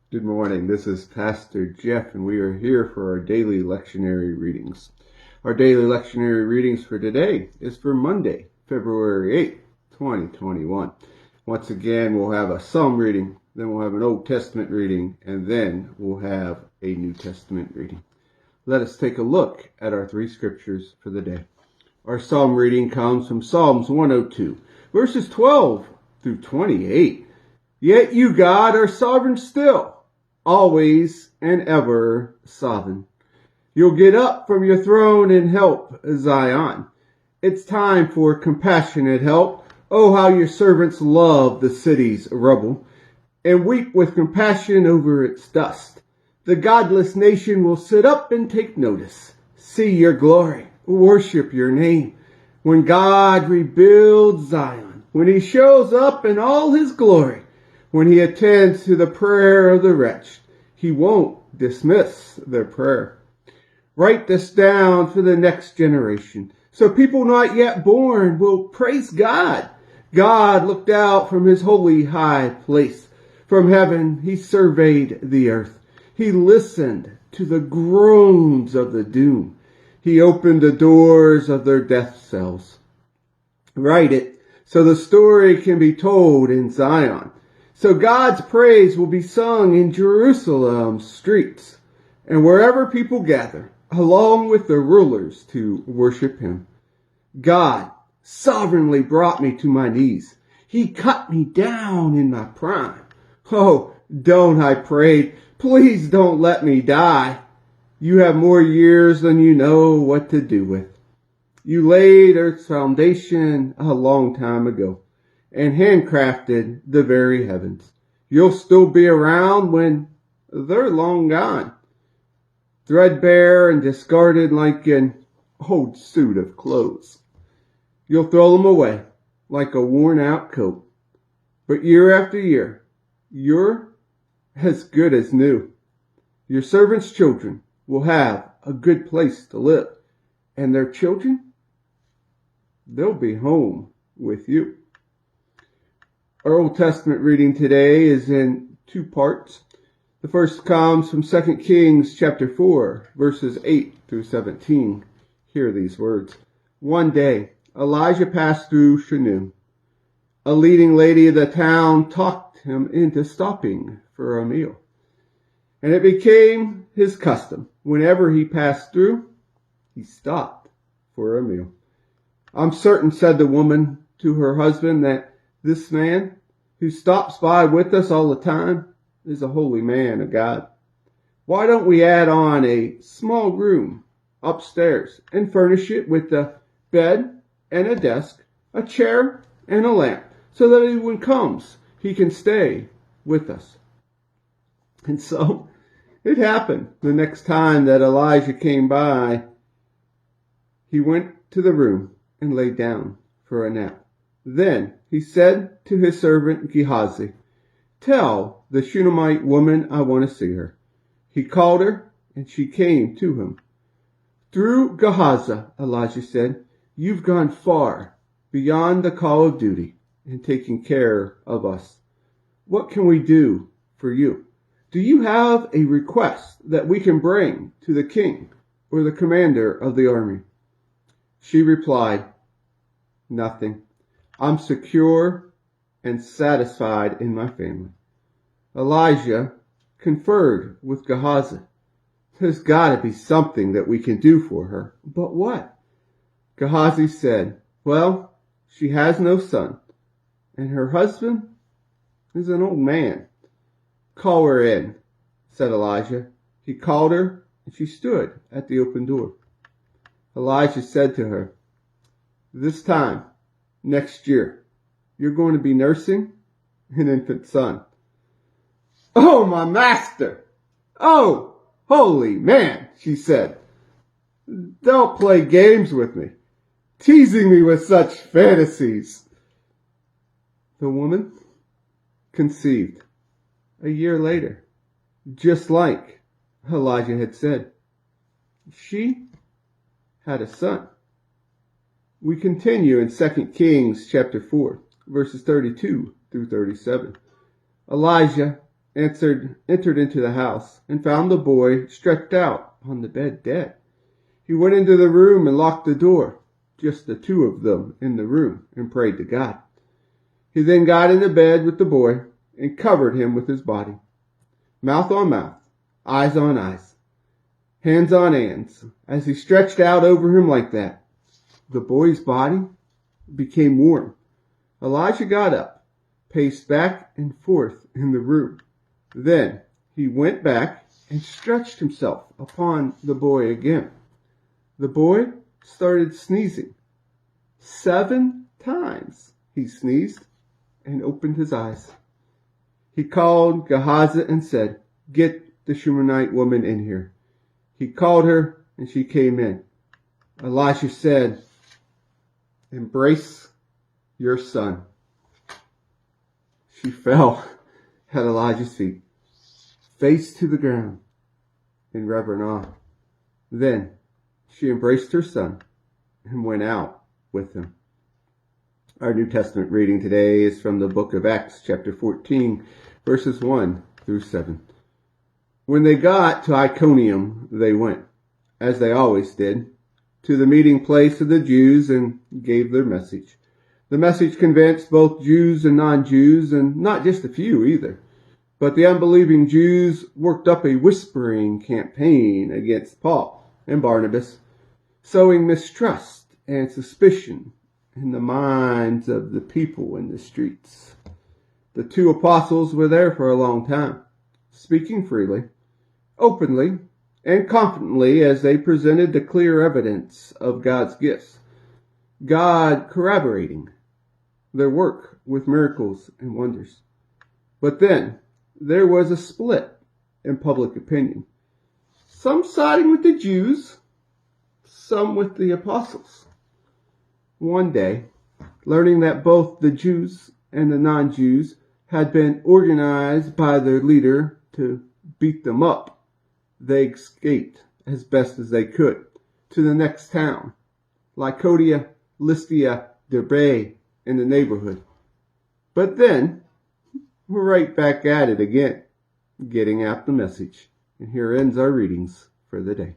Good morning. This is Pastor Jeff, and we are here for our daily lectionary readings. Our daily lectionary readings for today is for Monday, February 8th, 2021. Once again, we'll have a Psalm reading, then we'll have an Old Testament reading, and then we'll have a New Testament reading. Let us take a look at our three scriptures for the day. Our Psalm reading comes from Psalms 102, verses 12 through 28. Yet you, God, are sovereign still, always and ever sovereign. You'll get up from your throne and help Zion. It's time for compassionate help. Oh, how your servants love the city's rubble and weep with compassion over its dust. The godless nation will sit up and take notice. See your glory, worship your name. When God rebuilds Zion, when he shows up in all his glory, when he attends to the prayer of the wretched, he won't dismiss their prayer. Write this down for the next generation, so people not yet born will praise God. God looked out from his holy high place. From heaven he surveyed the earth. He listened to the groans of the doomed. He opened the doors of their death cells. Write it so the story can be told in Zion. So God's praise will be sung in Jerusalem's streets and wherever people gather, along with the rulers to worship him. God sovereignly brought me to my knees. He cut me down in my prime. Oh, don't, I prayed, please don't let me die. You have more years than you know what to do with. You laid Earth's foundation a long time ago and handcrafted the very heavens. You'll still be around when they're long gone, threadbare and discarded like an old suit of clothes. You'll throw them away like a worn-out coat. But year after year, you're as good as new. Your servants' children will have a good place to live, and their children, they'll be home with you. Our Old Testament reading today is in two parts. The first comes from 2 Kings chapter 4, verses 8 through 17. Hear these words. One day, Elijah passed through Shunem. A leading lady of the town talked him into stopping for a meal. And it became his custom. Whenever he passed through, he stopped for a meal. I'm certain, said the woman to her husband, that this man who stops by with us all the time is a holy man of God. Why don't we add on a small room upstairs and furnish it with a bed and a desk, a chair and a lamp, so that when he comes, he can stay with us. And so it happened. The next time that Elijah came by, he went to the room and lay down for a nap. Then he said to his servant Gehazi, tell the Shunammite woman I want to see her. He called her, and she came to him. Through Gehazi, Elijah said, you've gone far beyond the call of duty in taking care of us. What can we do for you? Do you have a request that we can bring to the king or the commander of the army? She replied, nothing. I'm secure and satisfied in my family. Elijah conferred with Gehazi. There's got to be something that we can do for her. But what? Gehazi said, well, she has no son, and her husband is an old man. Call her in, said Elijah. He called her, and she stood at the open door. Elijah said to her, this time next year, you're going to be nursing an infant son. Oh, my master! Oh, holy man, she said. Don't play games with me, teasing me with such fantasies. The woman conceived a year later, just like Elijah had said. She had a son. We continue in 2 Kings chapter 4, verses 32 through 37. Elijah entered into the house and found the boy stretched out on the bed dead. He went into the room and locked the door, just the two of them in the room, and prayed to God. He then got into bed with the boy and covered him with his body. Mouth on mouth, eyes on eyes, hands on hands. As he stretched out over him like that, the boy's body became warm. Elijah got up, paced back and forth in the room. Then he went back and stretched himself upon the boy again. The boy started sneezing. 7 times he sneezed and opened his eyes. He called Gehazi and said, "Get the Shunammite woman in here." He called her and she came in. Elisha said, "Embrace your son." She fell at Elijah's feet, face to the ground, in reverent awe. Then she embraced her son and went out with him. Our New Testament reading today is from the book of Acts, chapter 14, verses 1 through 7. When they got to Iconium, they went, as they always did, to the meeting place of the Jews and gave their message. The message convinced both Jews and non-Jews, and not just a few either. But the unbelieving Jews worked up a whispering campaign against Paul and Barnabas, sowing mistrust and suspicion in the minds of the people in the streets. The two apostles were there for a long time, speaking freely, openly, and confidently as they presented the clear evidence of God's gifts, God corroborating their work with miracles and wonders. But then there was a split in public opinion, some siding with the Jews, some with the apostles. One day, learning that both the Jews and the non-Jews had been organized by their leader to beat them up, they escaped as best as they could to the next town, Lycaonia, Lystra, Derbe, in the neighborhood. But then, we're right back at it again, getting out the message. And here ends our readings for the day.